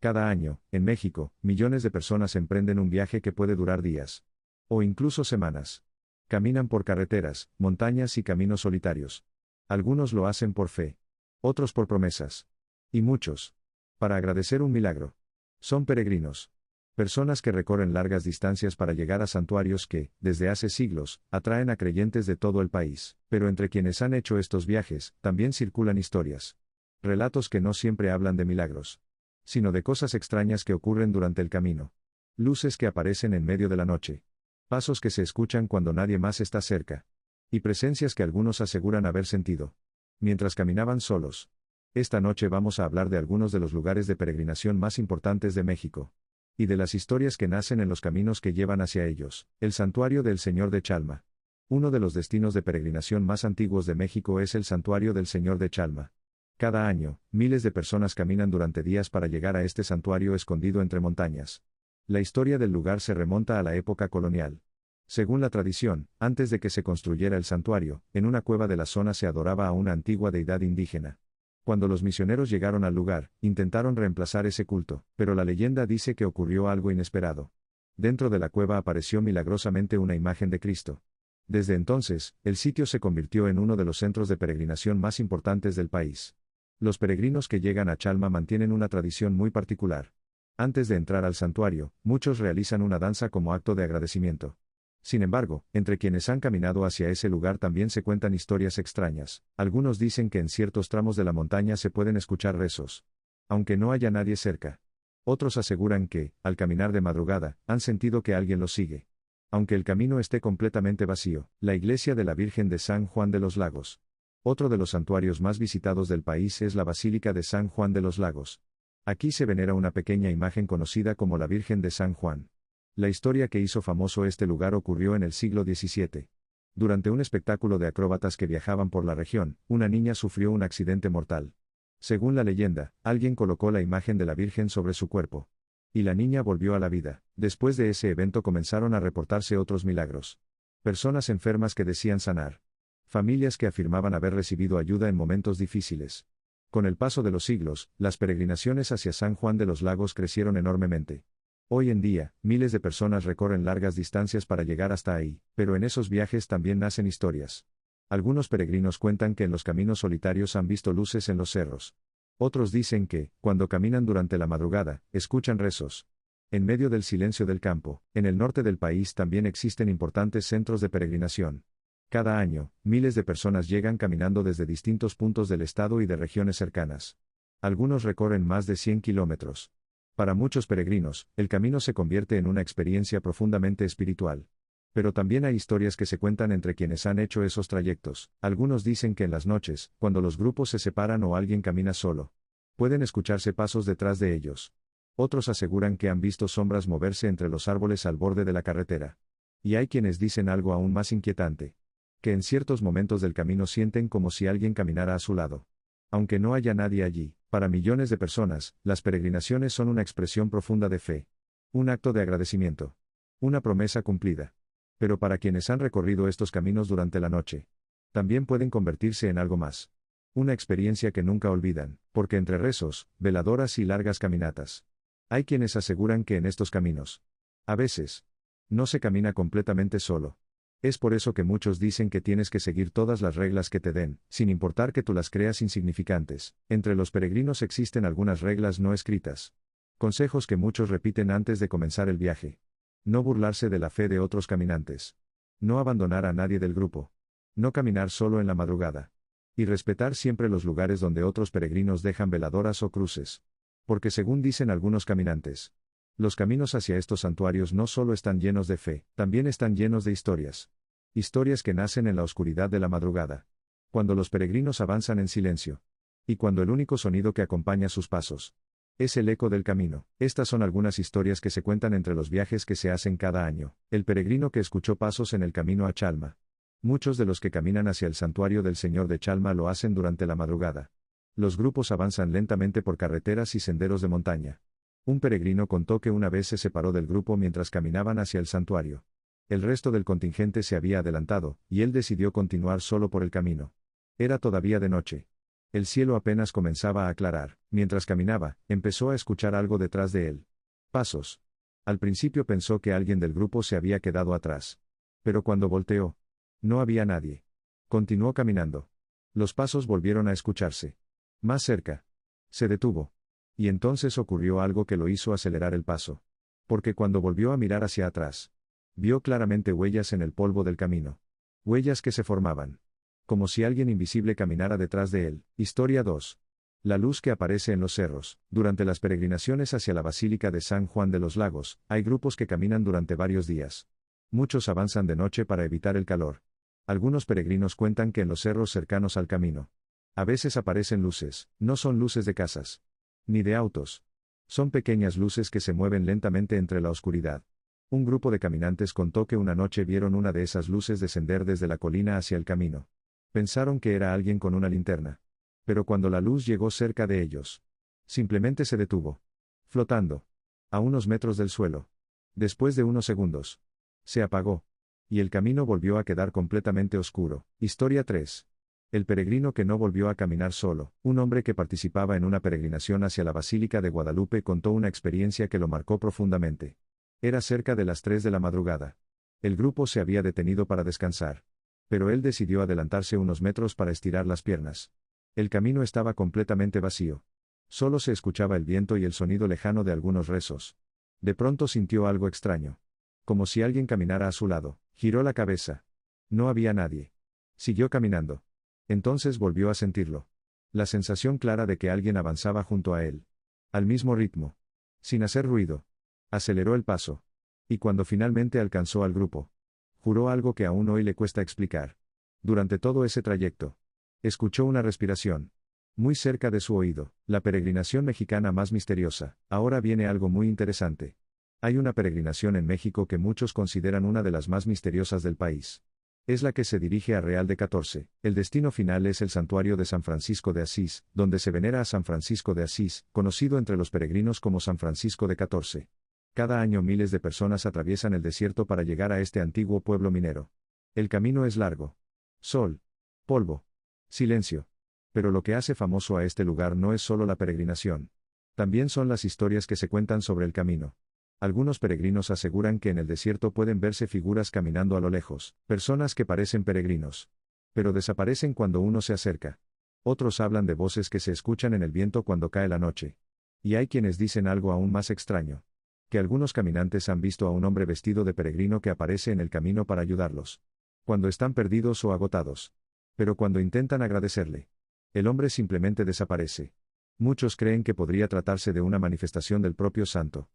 Cada año, en México, millones de personas emprenden un viaje que puede durar días. O incluso semanas. Caminan por carreteras, montañas y caminos solitarios. Algunos lo hacen por fe. Otros por promesas. Y muchos. Para agradecer un milagro. Son peregrinos. Personas que recorren largas distancias para llegar a santuarios que, desde hace siglos, atraen a creyentes de todo el país. Pero entre quienes han hecho estos viajes, también circulan historias. Relatos que no siempre hablan de milagros, sino de cosas extrañas que ocurren durante el camino. Luces que aparecen en medio de la noche. Pasos que se escuchan cuando nadie más está cerca. Y presencias que algunos aseguran haber sentido mientras caminaban solos. Esta noche vamos a hablar de algunos de los lugares de peregrinación más importantes de México. Y de las historias que nacen en los caminos que llevan hacia ellos. El Santuario del Señor de Chalma. Uno de los destinos de peregrinación más antiguos de México es el Santuario del Señor de Chalma. Cada año, miles de personas caminan durante días para llegar a este santuario escondido entre montañas. La historia del lugar se remonta a la época colonial. Según la tradición, antes de que se construyera el santuario, en una cueva de la zona se adoraba a una antigua deidad indígena. Cuando los misioneros llegaron al lugar, intentaron reemplazar ese culto, pero la leyenda dice que ocurrió algo inesperado. Dentro de la cueva apareció milagrosamente una imagen de Cristo. Desde entonces, el sitio se convirtió en uno de los centros de peregrinación más importantes del país. Los peregrinos que llegan a Chalma mantienen una tradición muy particular. Antes de entrar al santuario, muchos realizan una danza como acto de agradecimiento. Sin embargo, entre quienes han caminado hacia ese lugar también se cuentan historias extrañas. Algunos dicen que en ciertos tramos de la montaña se pueden escuchar rezos, aunque no haya nadie cerca. Otros aseguran que, al caminar de madrugada, han sentido que alguien los sigue. Aunque el camino esté completamente vacío, la iglesia de la Virgen de San Juan de los Lagos. Otro de los santuarios más visitados del país es la Basílica de San Juan de los Lagos. Aquí se venera una pequeña imagen conocida como la Virgen de San Juan. La historia que hizo famoso este lugar ocurrió en el siglo XVII. Durante un espectáculo de acróbatas que viajaban por la región, una niña sufrió un accidente mortal. Según la leyenda, alguien colocó la imagen de la Virgen sobre su cuerpo. Y la niña volvió a la vida. Después de ese evento comenzaron a reportarse otros milagros. Personas enfermas que decían sanar. Familias que afirmaban haber recibido ayuda en momentos difíciles. Con el paso de los siglos, las peregrinaciones hacia San Juan de los Lagos crecieron enormemente. Hoy en día, miles de personas recorren largas distancias para llegar hasta ahí, pero en esos viajes también nacen historias. Algunos peregrinos cuentan que en los caminos solitarios han visto luces en los cerros. Otros dicen que, cuando caminan durante la madrugada, escuchan rezos. En medio del silencio del campo, en el norte del país también existen importantes centros de peregrinación. Cada año, miles de personas llegan caminando desde distintos puntos del estado y de regiones cercanas. Algunos recorren más de 100 kilómetros. Para muchos peregrinos, el camino se convierte en una experiencia profundamente espiritual. Pero también hay historias que se cuentan entre quienes han hecho esos trayectos. Algunos dicen que en las noches, cuando los grupos se separan o alguien camina solo, pueden escucharse pasos detrás de ellos. Otros aseguran que han visto sombras moverse entre los árboles al borde de la carretera. Y hay quienes dicen algo aún más inquietante. Que en ciertos momentos del camino sienten como si alguien caminara a su lado. Aunque no haya nadie allí, para millones de personas, las peregrinaciones son una expresión profunda de fe. Un acto de agradecimiento. Una promesa cumplida. Pero para quienes han recorrido estos caminos durante la noche, también pueden convertirse en algo más. Una experiencia que nunca olvidan, porque entre rezos, veladoras y largas caminatas, hay quienes aseguran que en estos caminos, a veces, no se camina completamente solo. Es por eso que muchos dicen que tienes que seguir todas las reglas que te den, sin importar que tú las creas insignificantes. Entre los peregrinos existen algunas reglas no escritas. Consejos que muchos repiten antes de comenzar el viaje. No burlarse de la fe de otros caminantes. No abandonar a nadie del grupo. No caminar solo en la madrugada. Y respetar siempre los lugares donde otros peregrinos dejan veladoras o cruces. Porque según dicen algunos caminantes, los caminos hacia estos santuarios no solo están llenos de fe, también están llenos de historias. Historias que nacen en la oscuridad de la madrugada. Cuando los peregrinos avanzan en silencio. Y cuando el único sonido que acompaña sus pasos es el eco del camino. Estas son algunas historias que se cuentan entre los viajes que se hacen cada año. El peregrino que escuchó pasos en el camino a Chalma. Muchos de los que caminan hacia el santuario del Señor de Chalma lo hacen durante la madrugada. Los grupos avanzan lentamente por carreteras y senderos de montaña. Un peregrino contó que una vez se separó del grupo mientras caminaban hacia el santuario. El resto del contingente se había adelantado, y él decidió continuar solo por el camino. Era todavía de noche. El cielo apenas comenzaba a aclarar. Mientras caminaba, empezó a escuchar algo detrás de él. Pasos. Al principio pensó que alguien del grupo se había quedado atrás. Pero cuando volteó, no había nadie. Continuó caminando. Los pasos volvieron a escucharse. Más cerca. Se detuvo. Y entonces ocurrió algo que lo hizo acelerar el paso. Porque cuando volvió a mirar hacia atrás, vio claramente huellas en el polvo del camino. Huellas que se formaban. Como si alguien invisible caminara detrás de él. Historia 2. La luz que aparece en los cerros. Durante las peregrinaciones hacia la Basílica de San Juan de los Lagos, hay grupos que caminan durante varios días. Muchos avanzan de noche para evitar el calor. Algunos peregrinos cuentan que en los cerros cercanos al camino, a veces aparecen luces. No son luces de casas, ni de autos. Son pequeñas luces que se mueven lentamente entre la oscuridad. Un grupo de caminantes contó que una noche vieron una de esas luces descender desde la colina hacia el camino. Pensaron que era alguien con una linterna. Pero cuando la luz llegó cerca de ellos, simplemente se detuvo. Flotando. A unos metros del suelo. Después de unos segundos, se apagó. Y el camino volvió a quedar completamente oscuro. Historia 3. El peregrino que no volvió a caminar solo. Un hombre que participaba en una peregrinación hacia la Basílica de Guadalupe contó una experiencia que lo marcó profundamente. Era cerca de las 3 de la madrugada. El grupo se había detenido para descansar. Pero él decidió adelantarse unos metros para estirar las piernas. El camino estaba completamente vacío. Solo se escuchaba el viento y el sonido lejano de algunos rezos. De pronto sintió algo extraño. Como si alguien caminara a su lado. Giró la cabeza. No había nadie. Siguió caminando. Entonces volvió a sentirlo. La sensación clara de que alguien avanzaba junto a él. Al mismo ritmo. Sin hacer ruido. Aceleró el paso. Y cuando finalmente alcanzó al grupo, juró algo que aún hoy le cuesta explicar. Durante todo ese trayecto, escuchó una respiración. Muy cerca de su oído. La peregrinación mexicana más misteriosa. Ahora viene algo muy interesante. Hay una peregrinación en México que muchos consideran una de las más misteriosas del país. Es la que se dirige a Real de 14. El destino final es el santuario de San Francisco de Asís, donde se venera a San Francisco de Asís, conocido entre los peregrinos como San Francisco de 14. Cada año miles de personas atraviesan el desierto para llegar a este antiguo pueblo minero. El camino es largo. Sol. Polvo. Silencio. Pero lo que hace famoso a este lugar no es solo la peregrinación. También son las historias que se cuentan sobre el camino. Algunos peregrinos aseguran que en el desierto pueden verse figuras caminando a lo lejos, personas que parecen peregrinos, pero desaparecen cuando uno se acerca. Otros hablan de voces que se escuchan en el viento cuando cae la noche. Y hay quienes dicen algo aún más extraño. Que algunos caminantes han visto a un hombre vestido de peregrino que aparece en el camino para ayudarlos. Cuando están perdidos o agotados. Pero cuando intentan agradecerle, el hombre simplemente desaparece. Muchos creen que podría tratarse de una manifestación del propio santo.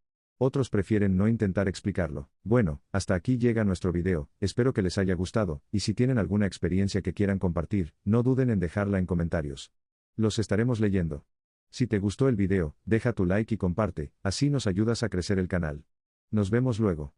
Otros prefieren no intentar explicarlo. Bueno, hasta aquí llega nuestro video, espero que les haya gustado, y si tienen alguna experiencia que quieran compartir, no duden en dejarla en comentarios. Los estaremos leyendo. Si te gustó el video, deja tu like y comparte, así nos ayudas a crecer el canal. Nos vemos luego.